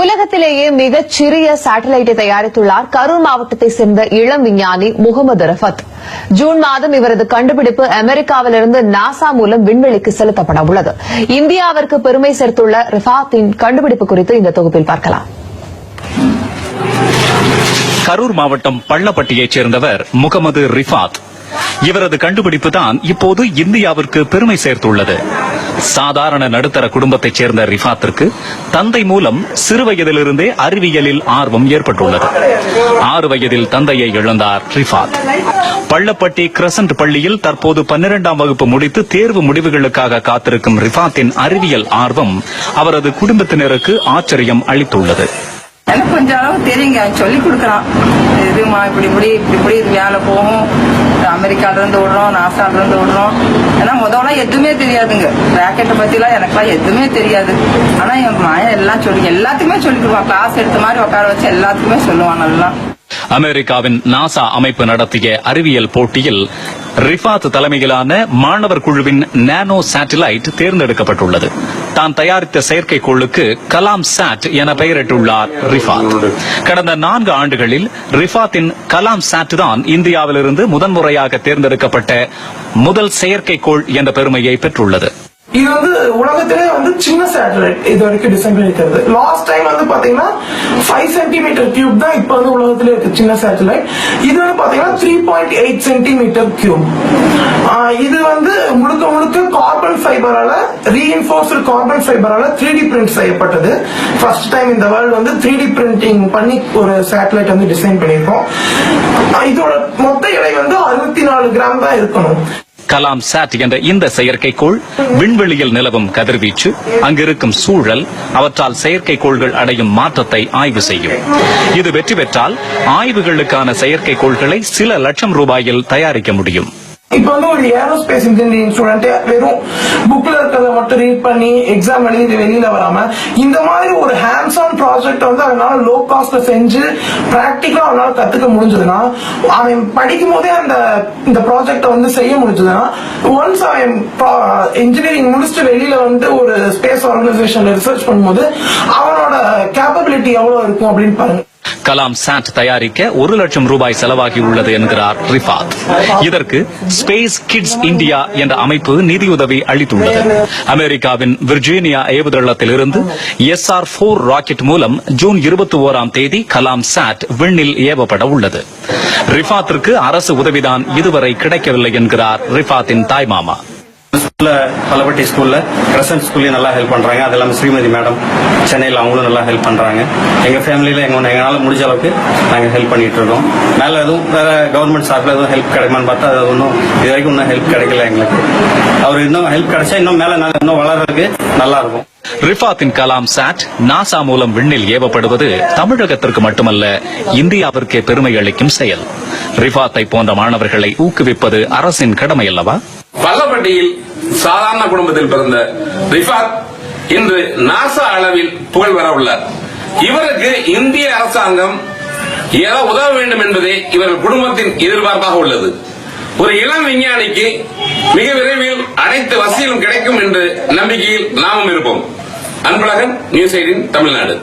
உலகத்திலேயே மிகச் சிறிய சேட்டலைட்டை தயாரித்துள்ளார் கரூர் மாவட்டத்தை சேர்ந்த இளம் விஞ்ஞானி முகமது ரிஃபாத். ஜூன் மாதம் இவரது கண்டுபிடிப்பு அமெரிக்காவிலிருந்து நாசா மூலம் விண்வெளிக்கு செலுத்தப்பட உள்ளது. இந்தியாவிற்கு பெருமை சேர்த்துள்ள ரிஃபாத்தின் கண்டுபிடிப்பு குறித்து இந்த தொகுப்பில் பார்க்கலாம். கரூர் மாவட்டம் பள்ளப்பட்டியைச் சேர்ந்தவர் முகமது ரிஃபாத். இவரது கண்டுபிடிப்பு தான் இப்போது இந்தியாவிற்கு பெருமை சேர்த்துள்ளது. சாதாரண நடுத்தர குடும்பத்தைச் சேர்ந்த ரிஃபாத்திற்கு தந்தை மூலம் சிறுவயதிலிருந்தே அறிவியலில் ஆர்வம் ஏற்பட்டுள்ளது. 6 வயதில் தந்தையை இழந்தார் ரிஃபாத். பள்ளப்பட்டி கிரசன்ட் பள்ளியில் தற்போது 12ஆம் வகுப்பு முடித்து தேர்வு முடிவுகளுக்காக காத்திருக்கும் ரிஃபாத்தின் அறிவியல் ஆர்வம் அவரது குடும்பத்தினருக்கு ஆச்சரியம் அளித்துள்ளது. எனக்கு கொஞ்சம் அளவு தெரியுங்க, சொல்லிக் கொடுக்குறான். இதுமா இப்படி வேலை போகும், அமெரிக்கால இருந்து விடுறோம், நாசால இருந்து விடுறோம். ஏன்னா முதல்ல எதுவுமே தெரியாதுங்க, ராக்கெட்டை பத்திலாம் எனக்குலாம் எதுவுமே தெரியாது. ஆனா என் மாயன் எல்லாம் எல்லாத்துக்குமே சொல்லிக் கொடுவான். கிளாஸ் எடுத்த மாதிரி உட்கார வச்சு எல்லாத்துக்குமே சொல்லுவான் நல்லா. அமெரிக்காவின் நாசா அமைப்பு நடத்திய அறிவியல் போட்டியில் ரிஃபாத் தலைமையிலான மாணவர் குழுவின் நானோ சேட்டலைட் தேர்ந்தெடுக்கப்பட்டுள்ளது. தான் தயாரித்த செயற்கைக்கோளுக்கு கலாம் சாட் என பெயரிட்டுள்ளார் ரிஃபாத். கடந்த 4 ஆண்டுகளில் ரிஃபாத்தின் கலாம் சாட் தான் இந்தியாவிலிருந்து முதன்முறையாக தேர்ந்தெடுக்கப்பட்ட முதல் செயற்கைக்கோள் என்ற பெருமையை பெற்றுள்ளது. இது உலகத்திலே சின்ன சேட்டலைட் இது வரைக்கும் டிசைன் பண்ணிருக்கிறது. லாஸ்ட் டைம் பாத்தீங்கன்னா 5 சென்டிமீட்டர் கியூப் தான் இப்ப உலகத்திலே இருக்கு சின்ன சேட்டலைட். இது பாத்தீங்கன்னா 3.8 சென்டிமீட்டர் கியூப். இது முழுக்க முழுக்க கார்பன் ஃபைபரால ரீஇன்ஃபோர்ஸ்டு கார்பன் ஃபைபரால 3D பிரிண்ட் செய்யப்பட்டது. ஃபர்ஸ்ட் டைம் இந்த வேர்ல்டு 3D பிரிண்டிங் பண்ணி ஒரு சேட்டலைட் டிசைன் பண்ணிருக்கோம். இதோட மொத்த எடை 64 கிராம் தான் இருக்கணும். கலாம் சாட் என்ற இந்த செயற்கைக்கோள் விண்வெளியில் நிலவும் கதிர்வீச்சு, அங்கிருக்கும் சூழல், அவற்றால் செயற்கைக்கோள்கள் அடையும் மாற்றத்தை ஆய்வு செய்யும். இது வெற்றி பெற்றால் ஆய்வுகளுக்கான செயற்கைக்கோள்களை சில லட்சம் ரூபாயில் தயாரிக்க முடியும். இப்ப ஒரு ஏரோஸ்பேஸ் இன்ஜினியரிங் ஸ்டூடெண்ட் வெறும் புக்ல இருக்கிறத மட்டும் ரீட் பண்ணி எக்ஸாம் எழுதி வெளியில வராம இந்த மாதிரி ஒரு ஹேண்ட்ஸ் ஆன் ப்ராஜெக்ட் அவனால லோ காஸ்ட்ல செஞ்சு பிராக்டிகலா அவனால கத்துக்க முடிஞ்சதுன்னா, அவன் படிக்கும் போதே இந்த ப்ராஜெக்ட செய்ய முடிஞ்சதுன்னா, ஒன்ஸ் அவன் இன்ஜினியரிங் முடிச்சுட்டு வெளியில ஒரு ஸ்பேஸ் ஆர்கனைசேஷன்ல ரிசர்ச் பண்ணும்போது அவனோட கேப்பபிலிட்டி எவ்வளவு இருக்கும் அப்படின்னு பாருங்க. கலாம் சாட் தயாரிக்க 1 லட்சம் ரூபாய் செலவாகி உள்ளது என்கிறார் ரிஃபாத். இதற்கு ஸ்பேஸ் கிட்ஸ் இந்தியா என்ற அமைப்பு நிதியுதவி அளித்துள்ளது. அமெரிக்காவின் விர்ஜீனியா ஏவுதளத்திலிருந்து SR-4 ராக்கெட் மூலம் ஜூன் 21ஆம் தேதி கலாம் சாட் விண்ணில் ஏவப்பட உள்ளது. ரிஃபாத்திற்கு அரசு உதவிதான் இதுவரை கிடைக்கவில்லை என்கிறார் ரிஃபாத்தின் தாய்மாமா. பள்ளப்பட்டி ஸ்கூல்ல கிரசன்ட் ஸ்கூல்லையும் நல்லா ஹெல்ப் பண்றாங்க. அது இல்லாமல் ஸ்ரீமதி மேடம் சென்னையில் அவங்களும் நல்லா ஹெல்ப் பண்றாங்க. எங்க ஃபேமிலியில எங்களால முடிஞ்ச அளவுக்கு நாங்க ஹெல்ப் பண்ணிட்டு இருக்கோம். மேல எதுவும் வேற கவர்மெண்ட் சார்பில் எதுவும் ஹெல்ப் கிடைக்குமான்னு பார்த்தா அது ஒன்றும் இது வரைக்கும் இன்னும் ஹெல்ப் கிடைக்கல எங்களுக்கு. அவர் இன்னும் ஹெல்ப் கிடைச்சா இன்னும் மேல இன்னும் வளர்றதுக்கு நல்லா இருக்கும். ரிஃபாத்தின் கலாம் சாட் நாசா மூலம் விண்ணில் ஏவப்படுவது தமிழகத்திற்கு மட்டுமல்ல, இந்தியாவிற்கே பெருமை அளிக்கும் செயல். ரிஃபாத்தை போன்ற மாணவர்களை ஊக்குவிப்பது அரசின் கடமை அல்லவா? பள்ளப்பட்டியில் சாதாரண குடும்பத்தில் பிறந்த ரிஃபாத் இன்று நாசா அளவில் புகழ் பெற உள்ளார். இவருக்கு இந்திய அரசாங்கம் ஏதோ உதவ வேண்டும் என்பதே இவர்கள் குடும்பத்தின் எதிர்பார்ப்பாக உள்ளது. ஒரு இளம் விஞ்ஞானிக்கு மிக விரைவில் அனைத்து வசதிகளும் கிடைக்கும் என்ற நம்பிக்கையில் நாமும் இருப்போம். அன்பழகன், நியூஸ் 18 தமிழ்நாடு.